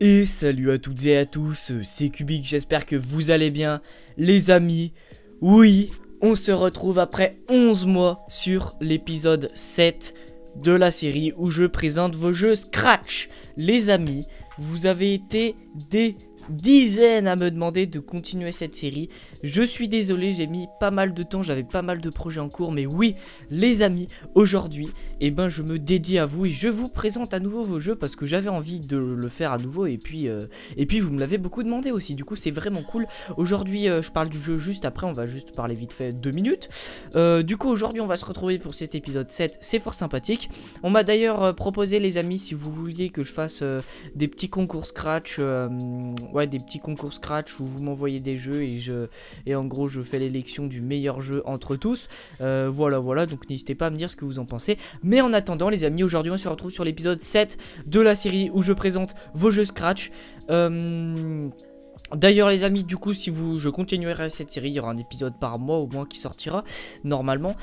Et salut à toutes et à tous, c'est Kubik, j'espère que vous allez bien les amis. Oui, on se retrouve après 11 mois sur l'épisode 7 de la série où je présente vos jeux Scratch. Les amis, vous avez été des dizaines à me demander de continuer cette série. Je suis désolé, j'ai mis pas mal de temps, j'avais pas mal de projets en cours, mais oui les amis, aujourd'hui je me dédie à vous et je vous présente à nouveau vos jeux parce que j'avais envie de le faire à nouveau et puis vous me l'avez beaucoup demandé aussi, du coup c'est vraiment cool. Aujourd'hui je parle du jeu juste après, on va juste parler vite fait 2 minutes. Du coup aujourd'hui on va se retrouver pour cet épisode 7, c'est fort sympathique. On m'a d'ailleurs proposé les amis, si vous vouliez que je fasse des petits concours Scratch, des petits concours Scratch où vous m'envoyez des jeux et en gros je fais l'élection du meilleur jeu entre tous. Voilà, donc n'hésitez pas à me dire ce que vous en pensez. Mais en attendant les amis, aujourd'hui on se retrouve sur l'épisode 7 de la série où je présente vos jeux Scratch. D'ailleurs les amis, du coup si je continuerai cette série, il y aura un épisode par mois au moins qui sortira normalement,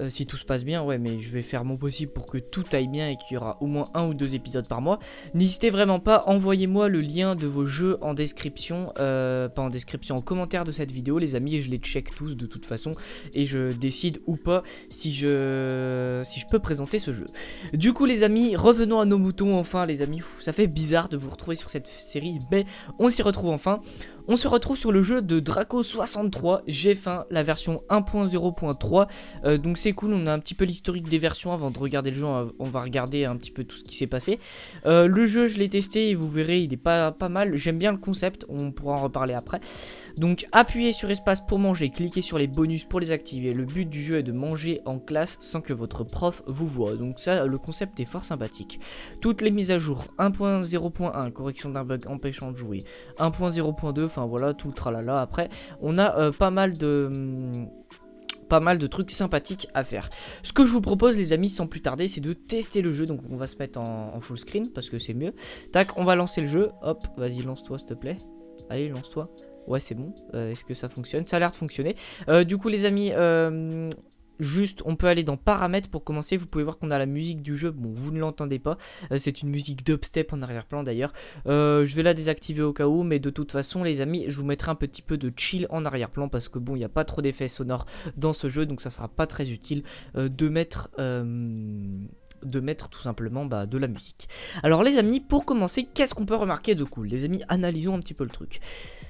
si tout se passe bien. Ouais, mais je vais faire mon possible pour que tout aille bien et qu'il y aura au moins 1 ou 2 épisodes par mois. N'hésitez vraiment pas, envoyez-moi le lien de vos jeux en description, pas en description, en commentaire de cette vidéo les amis, et je les check tous de toute façon et je décide ou pas si je peux présenter ce jeu. Du coup les amis, revenons à nos moutons enfin les amis. Ça fait bizarre de vous retrouver sur cette série, mais on s'y retrouve enfin. On se retrouve sur le jeu de Draco 63 G-Fin, la version 1.0.3. Donc c'est cool, on a un petit peu l'historique des versions. Avant de regarder le jeu, on va regarder un petit peu tout ce qui s'est passé. Le jeu je l'ai testé et vous verrez il est pas mal. J'aime bien le concept, on pourra en reparler après. Donc appuyez sur espace pour manger, cliquez sur les bonus pour les activer. Le but du jeu est de manger en classe sans que votre prof vous voie. Donc ça, le concept est fort sympathique. Toutes les mises à jour, 1.0.1, correction d'un bug empêchant de jouer, 1.0.2, enfin voilà, tout le tralala. Après, on a pas mal de trucs sympathiques à faire. Ce que je vous propose les amis, sans plus tarder, c'est de tester le jeu. Donc on va se mettre en full screen parce que c'est mieux. Tac, on va lancer le jeu. Hop, vas-y, lance-toi s'il te plaît. Allez, lance-toi. Ouais, c'est bon. Est-ce que ça fonctionne? Ça a l'air de fonctionner. Du coup les amis, juste, on peut aller dans paramètres pour commencer. Vous pouvez voir qu'on a la musique du jeu. Bon, vous ne l'entendez pas. C'est une musique dubstep en arrière-plan d'ailleurs. Je vais la désactiver au cas où. Mais de toute façon, les amis, je vous mettrai un petit peu de chill en arrière-plan. Parce que bon, il n'y a pas trop d'effets sonores dans ce jeu. Donc ça sera pas très utile de mettre tout simplement de la musique. Alors les amis, pour commencer, qu'est-ce qu'on peut remarquer de cool? Les amis, analysons un petit peu le truc.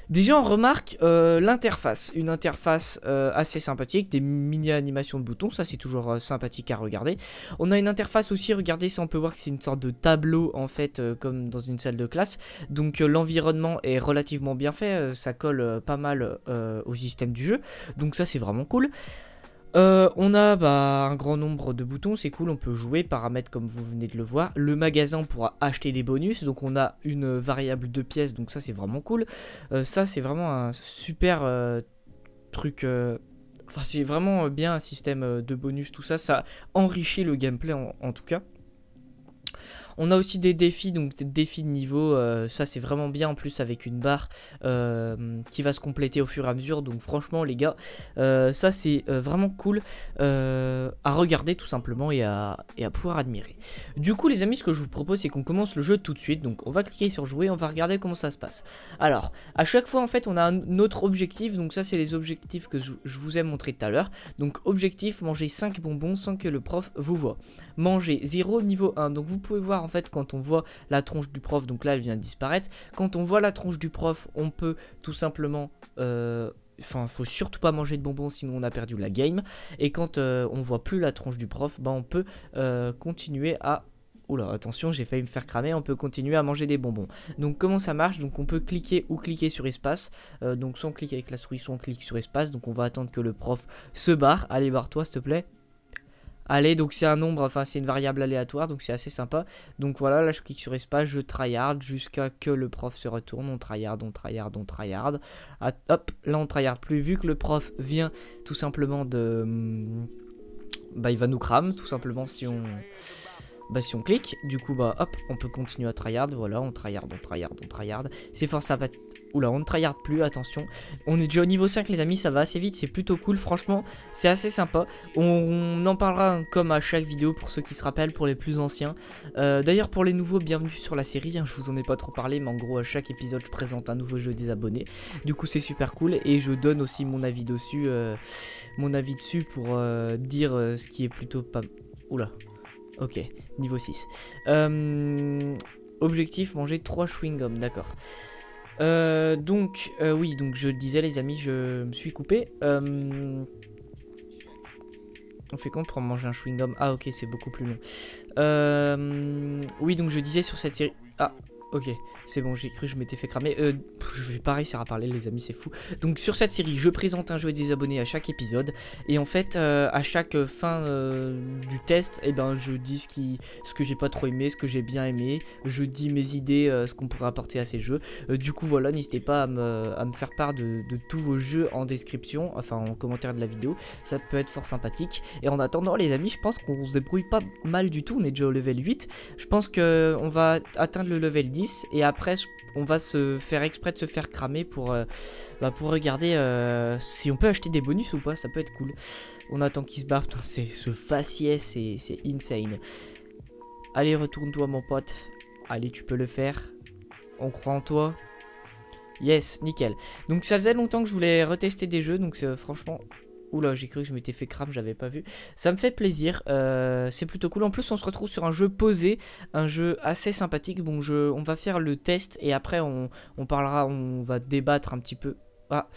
Déjà on remarque l'interface, une interface assez sympathique, des mini animations de boutons, ça c'est toujours sympathique à regarder. On a une interface aussi, regardez, ça on peut voir que c'est une sorte de tableau en fait, comme dans une salle de classe. Donc l'environnement est relativement bien fait, ça colle pas mal au système du jeu, donc ça c'est vraiment cool. On a un grand nombre de boutons, c'est cool, on peut jouer, paramètres comme vous venez de le voir. Le magasin, on pourra acheter des bonus, donc on a une variable de pièces, donc ça c'est vraiment cool. Ça c'est vraiment un super truc, enfin c'est vraiment bien un système de bonus, tout ça, ça enrichit le gameplay en tout cas. On a aussi des défis, donc des défis de niveau, ça c'est vraiment bien en plus avec une barre qui va se compléter au fur et à mesure. Donc franchement les gars, ça c'est vraiment cool à regarder tout simplement et à pouvoir admirer. Du coup les amis, ce que je vous propose c'est qu'on commence le jeu tout de suite. Donc on va cliquer sur jouer, on va regarder comment ça se passe. Alors à chaque fois en fait on a un autre objectif, donc ça c'est les objectifs que je vous ai montré tout à l'heure. Donc objectif, manger 5 bonbons sans que le prof vous voit. Manger 0 niveau 1, donc vous pouvez voir en fait quand on voit la tronche du prof, donc là elle vient de disparaître. Quand on voit la tronche du prof, on peut tout simplement faut surtout pas manger de bonbons sinon on a perdu la game. Et quand on voit plus la tronche du prof, on peut continuer à... Oula, attention, j'ai failli me faire cramer. On peut continuer à manger des bonbons. Donc comment ça marche? Donc on peut cliquer ou cliquer sur espace. Donc soit on clique avec la souris, soit on clique sur espace. Donc on va attendre que le prof se barre. Allez, barre-toi s'il te plaît. Allez, donc c'est un nombre, enfin c'est une variable aléatoire, donc c'est assez sympa. Donc voilà, là je clique sur espace, je tryhard jusqu'à que le prof se retourne. On tryhard, on tryhard, on tryhard. Ah, hop, là on tryhard plus, vu que le prof vient tout simplement de... il va nous cramer tout simplement si on... si on clique. Du coup hop, on peut continuer à tryhard. Voilà, on tryhard, on tryhard, on tryhard. C'est fort sympathique. Oula, on ne tryhard plus, attention. On est déjà au niveau 5 les amis, ça va assez vite, c'est plutôt cool, franchement, c'est assez sympa. On en parlera comme à chaque vidéo pour ceux qui se rappellent, pour les plus anciens. D'ailleurs pour les nouveaux, bienvenue sur la série, hein, je vous en ai pas trop parlé, mais en gros à chaque épisode je présente un nouveau jeu des abonnés. Du coup c'est super cool et je donne aussi mon avis dessus, pour dire ce qui est plutôt pas... Oula, ok, niveau 6. Objectif, manger 3 chewing-gums, d'accord. Oui, donc je disais les amis, je me suis coupé. On fait quoi pour manger un chewing-gum? Ah ok, c'est beaucoup plus long. Oui, donc je disais sur cette série... Ah, ok, c'est bon, j'ai cru que je m'étais fait cramer. Je vais pas réussir à parler les amis, c'est fou. Donc sur cette série, je présente un jeu des abonnés à chaque épisode. Et en fait, à chaque fin du test, eh ben, je dis ce que j'ai pas trop aimé, ce que j'ai bien aimé. Je dis mes idées, ce qu'on pourrait apporter à ces jeux. Du coup voilà, n'hésitez pas à me faire part de tous vos jeux en description, enfin en commentaire de la vidéo. Ça peut être fort sympathique. Et en attendant les amis, je pense qu'on se débrouille pas mal du tout. On est déjà au level 8. Je pense qu'on va atteindre le level 10. Et après on va se faire exprès de se faire cramer pour regarder si on peut acheter des bonus ou pas. Ça peut être cool. On attend qu'il se barre. Putain, ce faciès, c'est insane. Allez, retourne-toi mon pote. Allez, tu peux le faire. On croit en toi. Yes, nickel. Donc ça faisait longtemps que je voulais retester des jeux. Donc franchement... Oula, j'ai cru que je m'étais fait cram, j'avais pas vu. Ça me fait plaisir, c'est plutôt cool. En plus, on se retrouve sur un jeu posé, un jeu assez sympathique. Bon, on va faire le test et après on parlera, on va débattre un petit peu. Ah,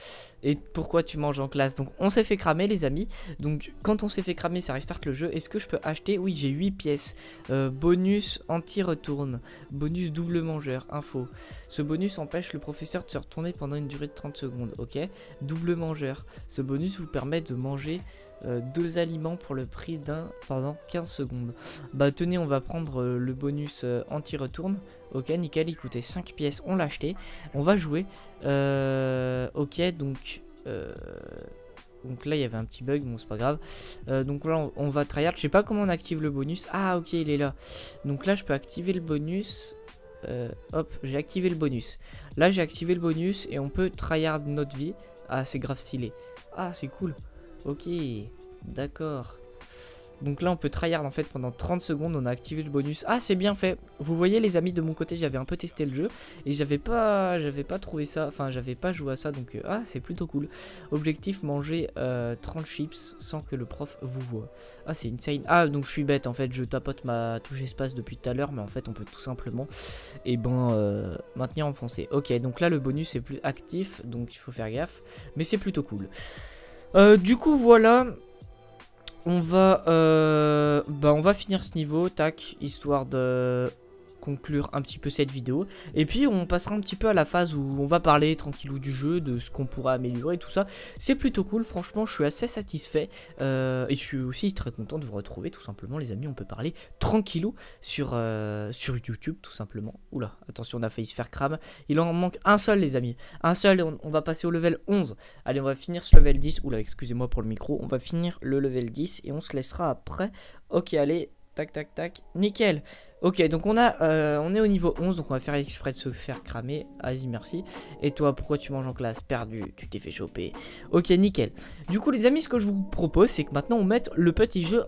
et pourquoi tu manges en classe? Donc on s'est fait cramer les amis. Donc quand on s'est fait cramer ça restart le jeu. Est-ce que je peux acheter? Oui, j'ai 8 pièces. Bonus anti-retourne. Bonus double mangeur. Info. Ce bonus empêche le professeur de se retourner pendant une durée de 30 secondes. Ok. Double mangeur. Ce bonus vous permet de manger 2 aliments pour le prix d'un pendant 15 secondes. Bah tenez, on va prendre le bonus anti-retourne. Ok, nickel, il coûtait 5 pièces, on l'a acheté. On va jouer. Ok, donc là il y avait un petit bug, bon c'est pas grave. Donc là on va tryhard, je sais pas comment on active le bonus. Ah ok, il est là. Donc là je peux activer le bonus. Hop, j'ai activé le bonus. Là j'ai activé le bonus et on peut tryhard notre vie. Ah c'est grave stylé. Ah c'est cool. Ok, d'accord. Donc là on peut tryhard en fait pendant 30 secondes. On a activé le bonus. Ah c'est bien fait. Vous voyez les amis, de mon côté j'avais un peu testé le jeu et j'avais pas trouvé ça. Enfin j'avais pas joué à ça. Donc ah c'est plutôt cool. Objectif, manger 30 chips sans que le prof vous voit. Ah c'est insane. Ah donc je suis bête en fait. Je tapote ma touche espace depuis tout à l'heure. Mais en fait on peut tout simplement maintenir enfoncé. Ok, donc là le bonus est plus actif. Donc il faut faire gaffe. Mais c'est plutôt cool. Du coup voilà. On va finir ce niveau, tac, histoire de conclure un petit peu cette vidéo. Et puis on passera un petit peu à la phase où on va parler tranquillou du jeu, de ce qu'on pourra améliorer, tout ça. C'est plutôt cool, franchement, je suis assez satisfait. Et je suis aussi très content de vous retrouver, tout simplement, les amis. On peut parler tranquillou sur YouTube, tout simplement. Oula, attention, on a failli se faire cram. Il en manque un seul, les amis. Un seul, et on va passer au level 11. Allez, on va finir ce level 10. Oula, excusez-moi pour le micro. On va finir le level 10 et on se laissera après. Ok, allez. Tac, tac, tac. Nickel. Ok, donc on est au niveau 11. Donc on va faire exprès de se faire cramer. Vas-y, merci. Et toi, pourquoi tu manges en classe? Perdu. Tu t'es fait choper. Ok, nickel. Du coup, les amis, ce que je vous propose, c'est que maintenant on mette le petit jeu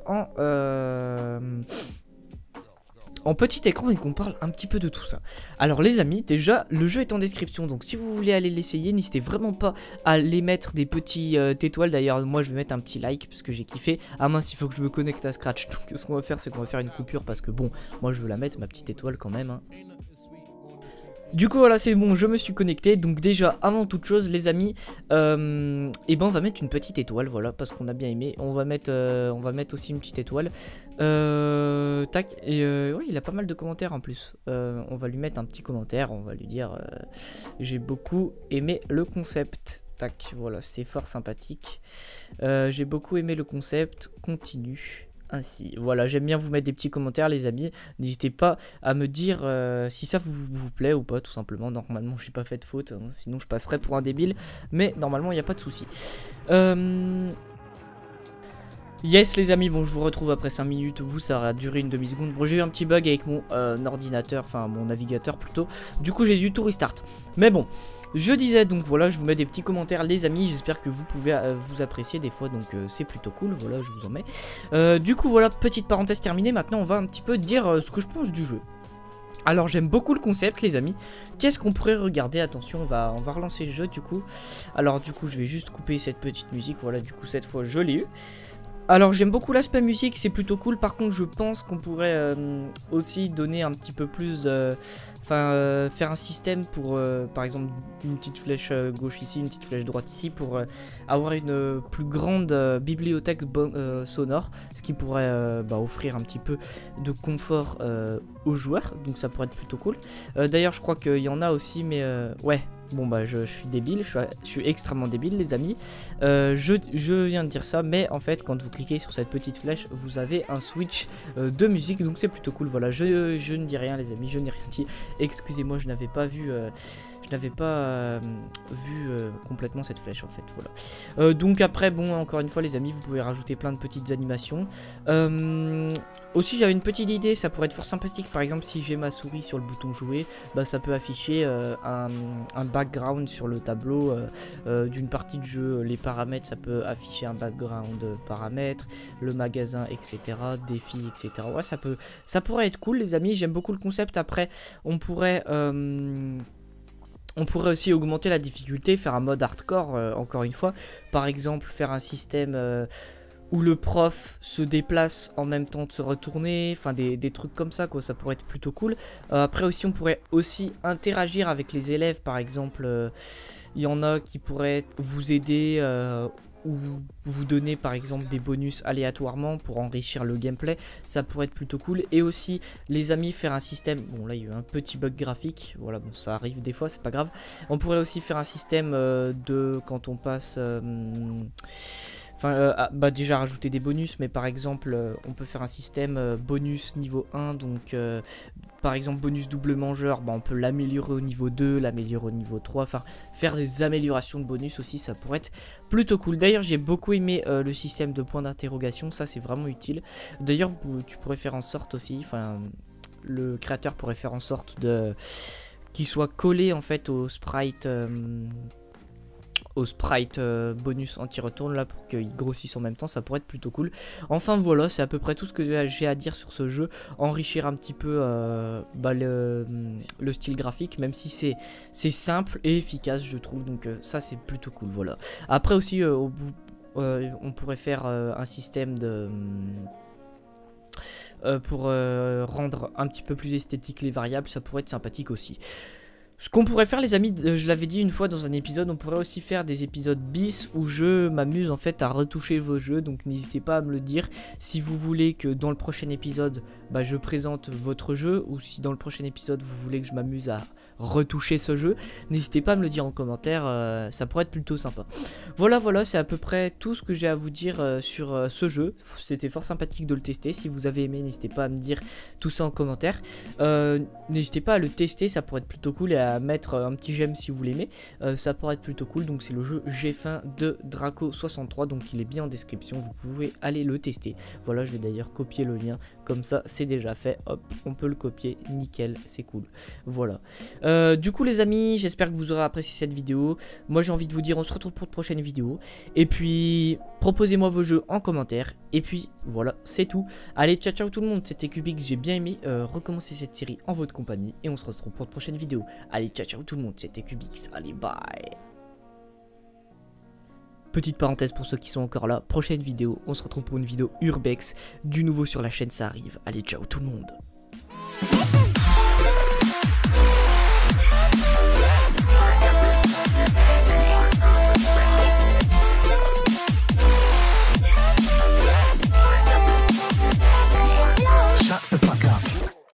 en petit écran et qu'on parle un petit peu de tout ça. Alors les amis, déjà le jeu est en description, donc si vous voulez aller l'essayer, n'hésitez vraiment pas à les mettre des petits étoiles. D'ailleurs moi je vais mettre un petit like parce que j'ai kiffé. Ah mince, il faut que je me connecte à Scratch. Donc ce qu'on va faire, c'est qu'on va faire une coupure parce que bon, moi je veux la mettre, ma petite étoile quand même hein. Du coup voilà, c'est bon, je me suis connecté. Donc déjà avant toute chose les amis, on va mettre une petite étoile, voilà, parce qu'on a bien aimé. On va mettre aussi une petite étoile. Tac, et oui, il a pas mal de commentaires en plus. On va lui mettre un petit commentaire, on va lui dire j'ai beaucoup aimé le concept. Tac, voilà, c'est fort sympathique. J'ai beaucoup aimé le concept, continue. Ainsi, voilà, j'aime bien vous mettre des petits commentaires les amis. N'hésitez pas à me dire si ça vous plaît ou pas, tout simplement. Normalement je suis pas fait de faute, hein, sinon je passerais pour un débile. Mais normalement il n'y a pas de souci. Yes les amis, bon je vous retrouve après 5 minutes, vous ça aura duré une demi-seconde. Bon j'ai eu un petit bug avec mon ordinateur, enfin mon navigateur plutôt. Du coup j'ai dû tout restart. Mais bon, je disais donc voilà, je vous mets des petits commentaires les amis. J'espère que vous pouvez vous apprécier des fois, donc c'est plutôt cool, voilà je vous en mets. Du coup voilà, petite parenthèse terminée, maintenant on va un petit peu dire ce que je pense du jeu. Alors j'aime beaucoup le concept les amis. Qu'est-ce qu'on pourrait regarder? Attention, on va relancer le jeu du coup. Alors du coup je vais juste couper cette petite musique, voilà du coup cette fois je l'ai eu. Alors j'aime beaucoup l'aspect musique, c'est plutôt cool. Par contre je pense qu'on pourrait aussi donner un petit peu plus de... Enfin faire un système pour par exemple une petite flèche gauche ici, une petite flèche droite ici, pour avoir une plus grande bibliothèque sonore. Ce qui pourrait offrir un petit peu de confort aux joueurs. Donc ça pourrait être plutôt cool. D'ailleurs je crois qu'il y en a aussi, mais ouais. Bon bah je suis débile, je suis extrêmement débile les amis. Je viens de dire ça, mais en fait quand vous cliquez sur cette petite flèche, vous avez un switch de musique, donc c'est plutôt cool. Voilà, je ne dis rien les amis, je n'ai rien dit. Excusez-moi, je n'avais pas vu, complètement cette flèche en fait. Voilà. Donc après bon, encore une fois les amis, vous pouvez rajouter plein de petites animations. Aussi j'avais une petite idée, ça pourrait être fort sympathique. Par exemple si j'ai ma souris sur le bouton jouer, bah ça peut afficher un background sur le tableau d'une partie de jeu. Les paramètres, ça peut afficher un background paramètres, le magasin, etc. Défis, etc. Ouais, ça pourrait être cool les amis, j'aime beaucoup le concept. Après on pourrait aussi augmenter la difficulté, faire un mode hardcore, encore une fois. Par exemple faire un système où le prof se déplace en même temps de se retourner, enfin des trucs comme ça quoi, ça pourrait être plutôt cool. Après aussi on pourrait aussi interagir avec les élèves, par exemple il y en a qui pourraient vous aider ou vous donner par exemple des bonus aléatoirement pour enrichir le gameplay, ça pourrait être plutôt cool. Et aussi les amis faire un système, bon là il y a eu un petit bug graphique, voilà bon ça arrive des fois, c'est pas grave. On pourrait aussi faire un système de quand on passe... déjà rajouter des bonus, mais par exemple on peut faire un système bonus niveau 1, donc par exemple bonus double mangeur, on peut l'améliorer au niveau 2, l'améliorer au niveau 3, enfin faire des améliorations de bonus aussi, ça pourrait être plutôt cool. D'ailleurs j'ai beaucoup aimé le système de points d'interrogation, ça c'est vraiment utile. D'ailleurs tu pourrais faire en sorte aussi, enfin le créateur pourrait faire en sorte de qu'il soit collé en fait au sprite bonus anti-retourne là pour qu'ils grossissent en même temps, ça pourrait être plutôt cool. Enfin voilà, c'est à peu près tout ce que j'ai à dire sur ce jeu. Enrichir un petit peu le style graphique, même si c'est simple et efficace je trouve, donc ça c'est plutôt cool. Voilà. Après aussi au bout on pourrait faire un système de... pour rendre un petit peu plus esthétique les variables, ça pourrait être sympathique aussi. Ce qu'on pourrait faire les amis, je l'avais dit une fois dans un épisode, on pourrait aussi faire des épisodes bis où je m'amuse en fait à retoucher vos jeux. Donc n'hésitez pas à me le dire si vous voulez que dans le prochain épisode je présente votre jeu, ou si dans le prochain épisode vous voulez que je m'amuse à retoucher ce jeu. N'hésitez pas à me le dire en commentaire, ça pourrait être plutôt sympa. Voilà, c'est à peu près tout ce que j'ai à vous dire sur ce jeu. C'était fort sympathique de le tester. Si vous avez aimé, n'hésitez pas à me dire tout ça en commentaire. N'hésitez pas à le tester, ça pourrait être plutôt cool, et à mettre un petit j'aime si vous l'aimez, ça pourrait être plutôt cool. Donc c'est le jeu G-Fin de Draco63, donc il est bien en description, vous pouvez aller le tester. Voilà, je vais d'ailleurs copier le lien, comme ça c'est déjà fait, hop, on peut le copier, nickel, c'est cool. Voilà. Du coup les amis, j'espère que vous aurez apprécié cette vidéo. Moi j'ai envie de vous dire on se retrouve pour de prochaines vidéos, et puis proposez-moi vos jeux en commentaire, et puis voilà, c'est tout. Allez, ciao tout le monde, c'était Cubix, j'ai bien aimé recommencer cette série en votre compagnie, et on se retrouve pour de prochaines vidéos. Allez, ciao tout le monde, c'était Cubix, allez bye. Petite parenthèse pour ceux qui sont encore là, prochaine vidéo, on se retrouve pour une vidéo Urbex, du nouveau sur la chaîne ça arrive. Allez, ciao tout le monde.